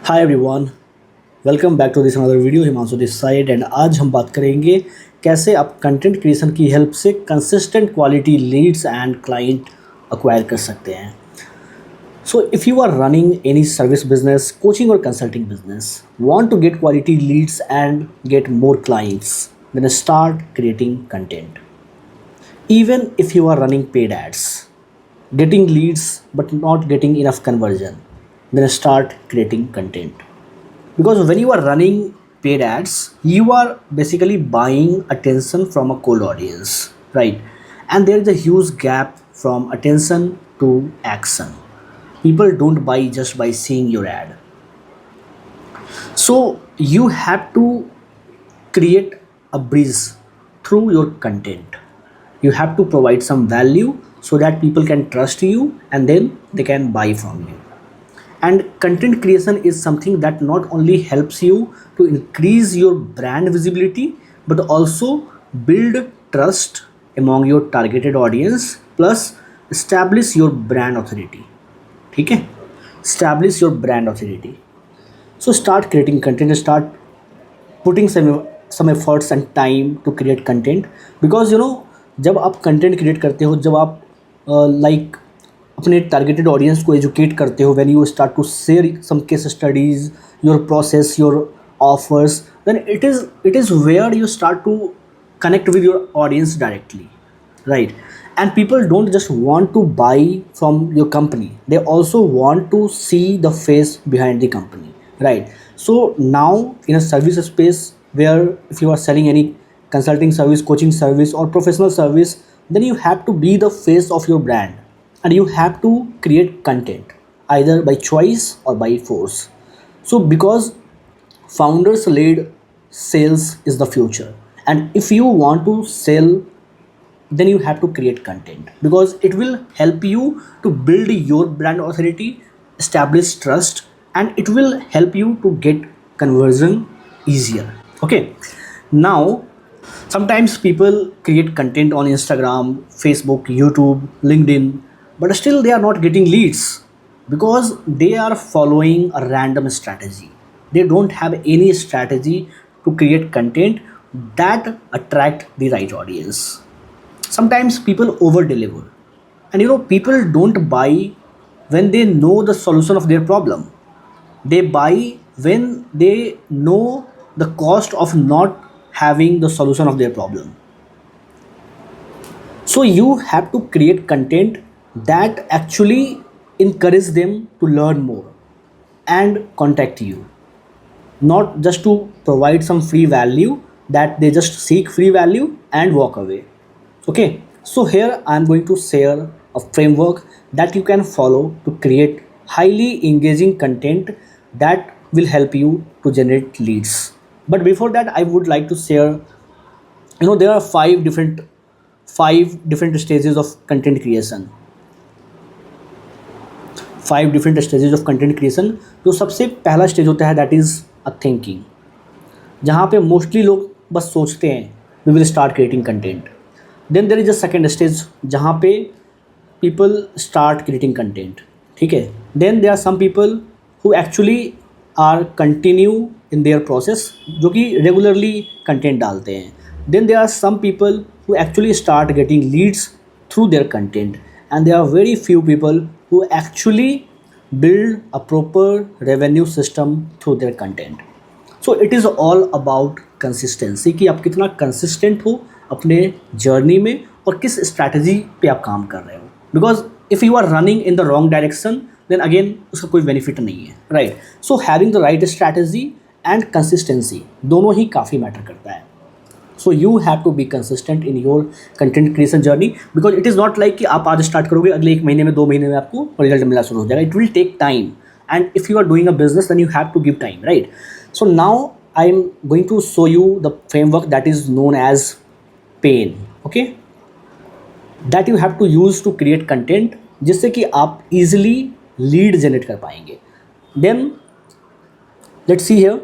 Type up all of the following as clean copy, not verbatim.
Hi everyone, welcome back to this another video. Himanshu this side and आज हम बात करेंगे कैसे आप कंटेंट क्रिएशन की हेल्प से consistent quality leads and client acquire कर सकते हैं। So if you are running any service business, coaching और consulting business, want to get quality leads and get more clients, then start creating content. Even if you are running paid ads, getting leads but not getting enough conversion, then start creating content. Because when you are running paid ads, you are basically buying attention from a cold audience, right? And there is a huge gap from attention to action. People don't buy just by seeing your ad. So you have to create a bridge through your content. You have to provide some value so that people can trust you and then they can buy from you. And content creation is something that not only helps you to increase your brand visibility but also build trust among your targeted audience, plus establish your brand authority. ठीक है, establish your brand authority. So start creating content, start putting some efforts and time to create content. Because जब आप content create करते हो, जब आप like अपने targeted audience को एजुकेट करते हो, when you start to share some case studies, your process, your offers, then it is where you start to connect with your audience directly, right? And people don't just want to buy from your company, they also want to see the face behind the company, right? So now in a service space where if you are selling any consulting service, coaching service or professional service, then you have to be the face of your brand and you have to create content either by choice or by force. So because founders led sales is the future, and if you want to sell, then you have to create content because it will help you to build your brand authority, establish trust, and it will help you to get conversion easier. Okay, now sometimes people create content on Instagram, Facebook, YouTube, LinkedIn, but still they are not getting leads because they are following a random strategy. They don't have any strategy to create content that attract the right audience. Sometimes people over deliver, and people don't buy when they know the solution of their problem. They buy when they know the cost of not having the solution of their problem. So you have to create content that actually encourage them to learn more and contact you, not just to provide some free value that they just seek free value and walk away. Okay, so here I am going to share a framework that you can follow to create highly engaging content that will help you to generate leads. But before that, I would like to share, there are five different stages of content creation. Five different stages of content creation. जो सबसे पहला stage होता है that is a thinking, जहाँ पे mostly लोग बस सोचते हैं we will start creating content. Then there is a second stage जहाँ पे पीपल स्टार्ट क्रिएटिंग कंटेंट, ठीक है। Then there are some people who actually are continue in their process, जो कि रेगुलरली कंटेंट डालते हैं। Then there are some people who actually start getting leads through their content, and there are very few people who actually build a proper revenue system through their content. So it is all about consistency कि आप कितना consistent हो अपने journey में और किस strategy पे आप काम कर रहे हो। Because if you are running in the wrong direction then again उसका कोई बेनिफिट नहीं है, right. So having the right strategy and consistency दोनों ही काफ़ी मैटर करता है। So you have to be consistent in your content creation journey, because it is not like कि आप आज स्टार्ट करोगे अगले एक महीने में 2 महीने में आपको रिजल्ट मिलना शुरू हो जाएगा। It will take time, and if you are doing a business then you have to give time, right. So now I am going to show you the framework that is known as pain, okay, that you have to use to create content, जिससे कि आप easily lead generate कर पाएंगे। Then let's see here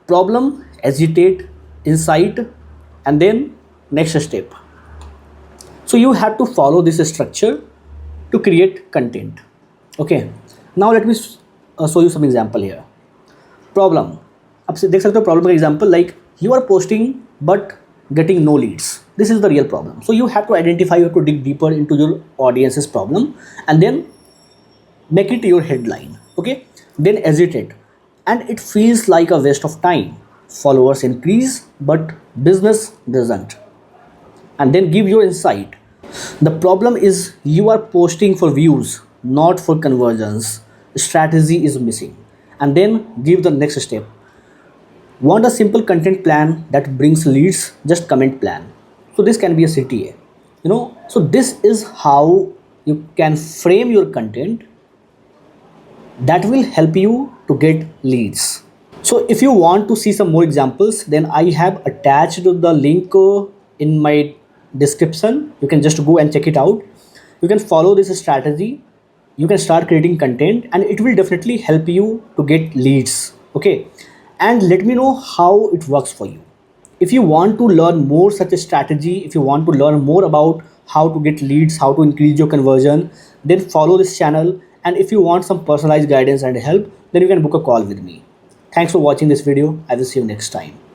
problem, agitate, insight, and then next step. So you have to follow this structure to create content. Okay, now let me show you some example here. Problem, अब से देख सकते हो problem का example, like you are posting but getting no leads. This is the real problem. So you have to identify, you have to dig deeper into your audience's problem and then make it your headline. Okay, then edit it, and it feels like a waste of time. Followers increase but business doesn't. And then give your insight. The problem is you are posting for views, not for conversions. Strategy is missing. And then give the next step. Want a simple content plan that brings leads? Just comment plan. So this can be a CTA. So this is how you can frame your content that will help you to get leads. So if you want to see some more examples, then I have attached the link in my description. You can just go and check it out. You can follow this strategy. You can start creating content and it will definitely help you to get leads. Okay, and let me know how it works for you. If you want to learn more such a strategy, if you want to learn more about how to get leads, how to increase your conversion, then follow this channel. And if you want some personalized guidance and help, then you can book a call with me. Thanks for watching this video. I will see you next time.